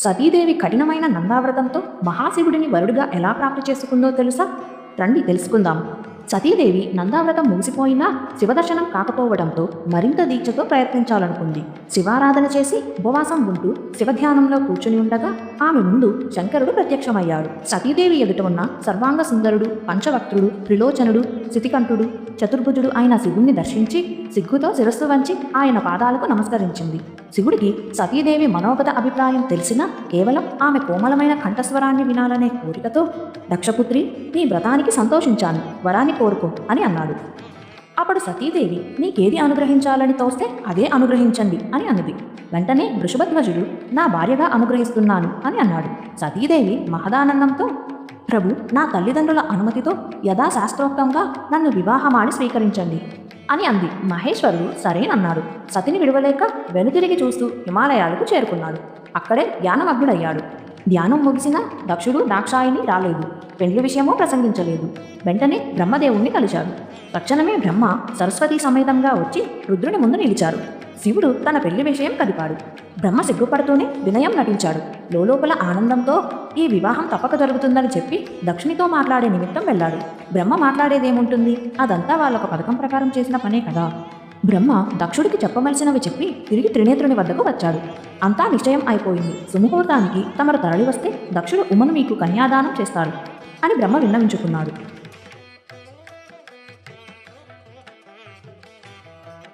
సతీదేవి కఠినమైన నందావ్రతంతో మహాశివుడిని వరుడిగా ఎలా ప్రాప్తి చేసుకుందో తెలుసా? రండి తెలుసుకుందాం. సతీదేవి నందావ్రతం ముగిసిపోయినా శివదర్శనం కాకపోవడంతో మరింత దీక్షతో ప్రయత్నించాలనుకుంది. శివారాధన చేసి ఉపవాసం ఉంటూ శివధ్యానంలో కూర్చుని ఉండగా ఆమె ముందు శంకరుడు ప్రత్యక్షమయ్యాడు. సతీదేవి ఎదుట ఉన్న సర్వాంగ సుందరుడు, పంచవక్త్రుడు, త్రిలోచనుడు, శితికంఠుడు, చతుర్భుజుడు అయిన శివుణ్ణి దర్శించి సిగ్గుతో శిరస్సు వంచి ఆయన పాదాలకు నమస్కరించింది. శివుడికి సతీదేవి మనోగత అభిప్రాయం తెలిసినా కేవలం ఆమె కోమలమైన కంఠస్వరాన్ని వినాలనే కోరికతో, దక్షపుత్రి, నీ వ్రతానికి సంతోషించాను, వరాన్ని కోరుకో అని అన్నాడు. అప్పుడు సతీదేవి నీకేది అనుగ్రహించాలని తోస్తే అదే అనుగ్రహించండి అని అన్నది. వెంటనే వృషభధ్వజుడు నా భార్యగా అనుగ్రహిస్తున్నాను అని అన్నాడు. సతీదేవి మహదానందంతో ప్రభు, నా తల్లిదండ్రుల అనుమతితో యథాశాస్త్రోక్తంగా నన్ను వివాహమాడి స్వీకరించండి అని అంది. మహేశ్వరుడు సరేనన్నాడు. సతిని విడవలేక వెనుతిరిగి చూస్తూ హిమాలయాలకు చేరుకున్నాడు. అక్కడే ధ్యానమగ్నుడయ్యాడు. ధ్యానం ముగిసిన దక్షుడు దాక్షాయిని రాలేదు. పెండ్లి విషయమూ ప్రసంగించలేదు. వెంటనే బ్రహ్మదేవుణ్ణి కలిశాడు. తక్షణమే బ్రహ్మ సరస్వతీ సమేతంగా వచ్చి రుద్రుని ముందు నిలిచారు. శివుడు తన పెళ్లి విషయం కదిపాడు. బ్రహ్మ సిగ్గుపడుతూనే వినయం నటించాడు. లోపల ఆనందంతో ఈ వివాహం తప్పక జరుగుతుందని చెప్పి దక్షునితో మాట్లాడే నిమిత్తం వెళ్ళాడు. బ్రహ్మ మాట్లాడేదేముంటుంది? అదంతా వాళ్ళొక పథకం ప్రకారం చేసిన పనే కదా. బ్రహ్మ దక్షుడికి చెప్పవలసినవి చెప్పి తిరిగి త్రినేత్రుని వద్దకు వచ్చాడు. అంతా నిశ్చయం అయిపోయింది. సుముహూర్తానికి తమరు తరలి వస్తే దక్షుడు ఉమను మీకు కన్యాదానం చేస్తాడు అని బ్రహ్మ విన్నవించుకున్నాడు.